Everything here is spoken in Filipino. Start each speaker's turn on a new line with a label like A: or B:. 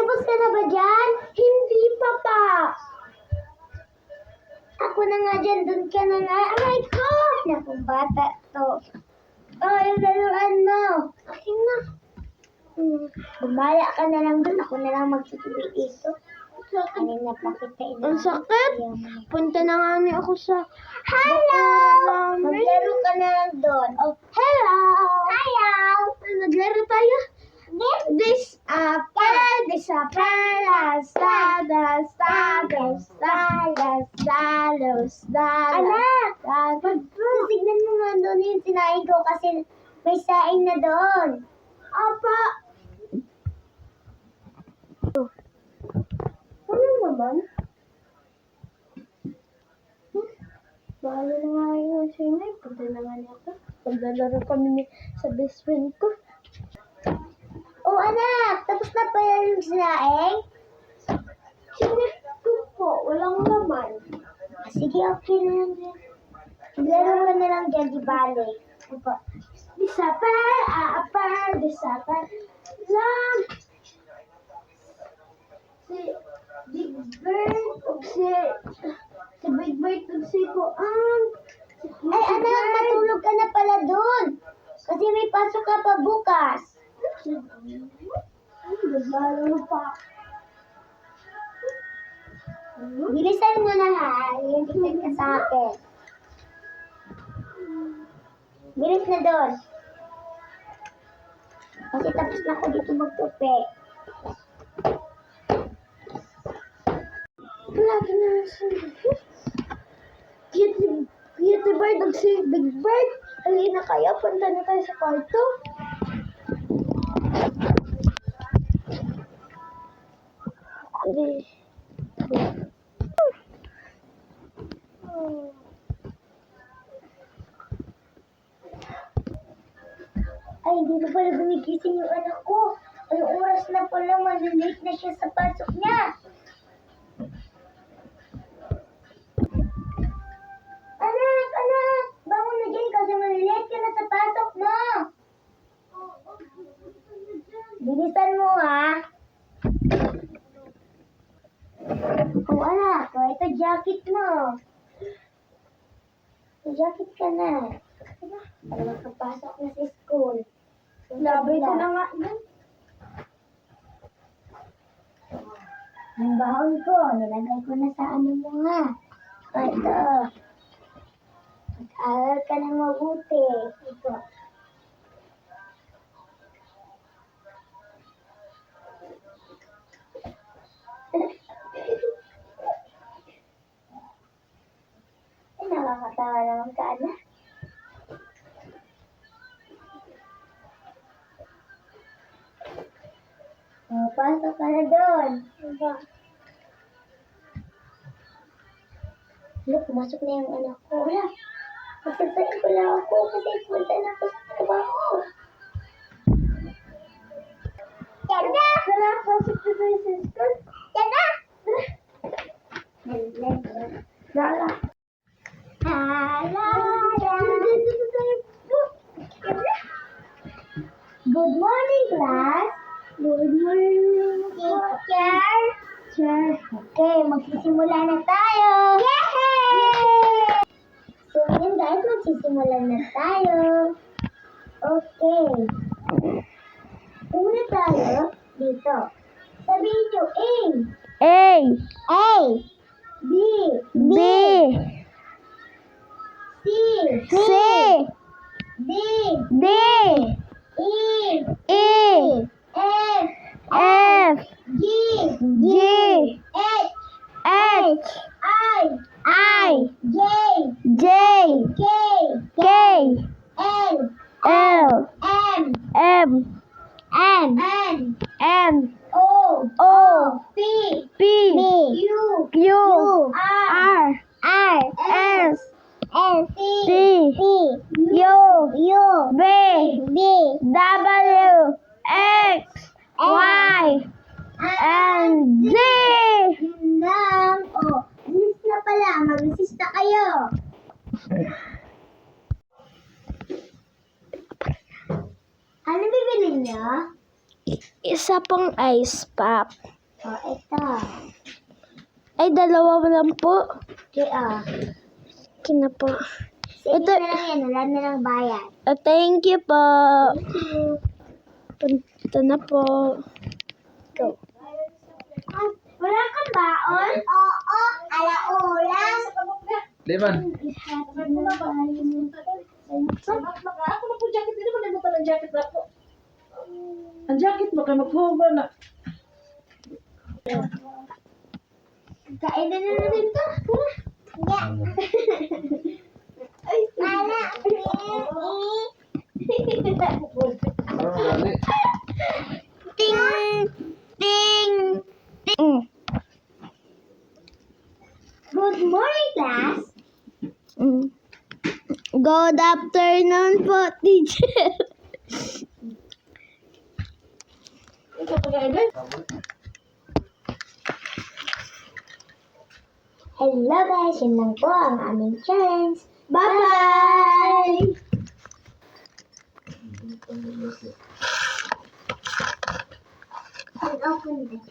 A: Tapos ka na ba dyan? Hindi pa. Ako na nga dyan, dun ka na nga. Aray ko! Nakong bata to. Oh, yung laruan mo. Okay na. Bumala ka na lang dun. Ako na lang magtutuloy dito. Kanina pa kita ina.
B: Ang sakit. Punta na nga niya ako sa...
A: Hello! Maglaro ka na lang dun. Oh, hello! Hello!
B: Naglaro tayo.
A: This Anak! Tignan mo nga doon yung sinain ko kasi may saing na doon. Apa! Ano naman?
B: Bahala na nga yung sinay. Punta na nga niya ako. Paglalaro kami sa best friend ko.
A: Oh anak! Tapos na pa yung sinaing?
B: Sinay ko po. Walang laman.
A: Sige, okay na yan. Maglaro ka na lang dyan, di bale.
B: Disapar, lang. Si Big Bird, o si Big Bird, o si Kuang.
A: Ay anak, matulog ka na pala doon. Kasi may pasok ka pa bukas.
B: Naglalaro pa.
A: Bilisan mo na ha. Hihintay ka sa akin. Bilis na doon. Kasi tapos na ako dito magtupi.
B: Lagi na si Cute Bird, o si Big Bird. Halina kayo, punta na tayo sa kwarto.
A: Ay, hindi na pala gumigising yung anak ko. Anong oras na pala, malilate na siya sa pasok niya. Anak! Bangon na dyan kasi malilate ka na sa pasok mo. Bilisan mo ha. Oh anak, ito jacket mo. May jacket ka na. Para makapasok na sa school.
B: Labay ko na nga yan.
A: Ang bahon ko, nilagay ko na sa ano mo nga. Ito. Mag-aral ka na mabuti. Ito. Ay, nakakatawa naman ka, anak. Oh, pasok ka na doon. Look, pumasok na yung anak ko. Wala. Magsasayin ko lang ako kasi punta na ako sa trabaho. Tara!
B: Tara, pasok na tayo sa school.
A: Tara!
B: Tara.
A: Good morning, class.
B: Good morning,
A: Teacher.
B: Sir.
A: Okay, magsisimula na tayo. Yay! So, yun guys, magsisimula na tayo. Okay. Una tayo dito. Sabihin nyo, A.
B: A.
A: B.
B: B.
A: C.
B: C.
A: D.
B: D.
A: E.
B: E.
A: F.
B: F.
A: G.
B: G.
A: H.
B: H.
A: I.
B: I.
A: J.
B: J.
A: K.
B: K.
A: L.
B: L.
A: M.
B: M.
A: N.
B: N.
A: O.
B: O.
A: P.
B: P.
A: Q.
B: Q.
A: R.
B: R. S.
A: S.
B: T. U. V. W. X. Y. And Z.
A: Yun lang. O, alis na pala. Mag-assist na kayo. Ano bibili niyo?
B: Isa pang ice pop.
A: Oh, ito.
B: Ay, dalawa lang po.
A: Kaya,
B: Kina po.
A: sige
B: Ito.
A: na lang yan. Wala na lang bayad.
B: Thank you po.
A: Thank you.
B: Punta na po. Go.
A: Wala kang baon? Oo, alaulang.
C: Levan.
D: Ako na po jacket, hindi naman nabutan ang jacket ako. Ang jacket mo, kaya maghuhuga na.
A: Kain na natin to. Tara. Ay, Mala,
C: Ano gali?
A: ting, ting, ting. Good morning, class.
B: Good afternoon po, teacher.
D: Ito pagkain ba?
A: Hello guys, yun lang po ang aming challenge. Bye-bye! I'll open this.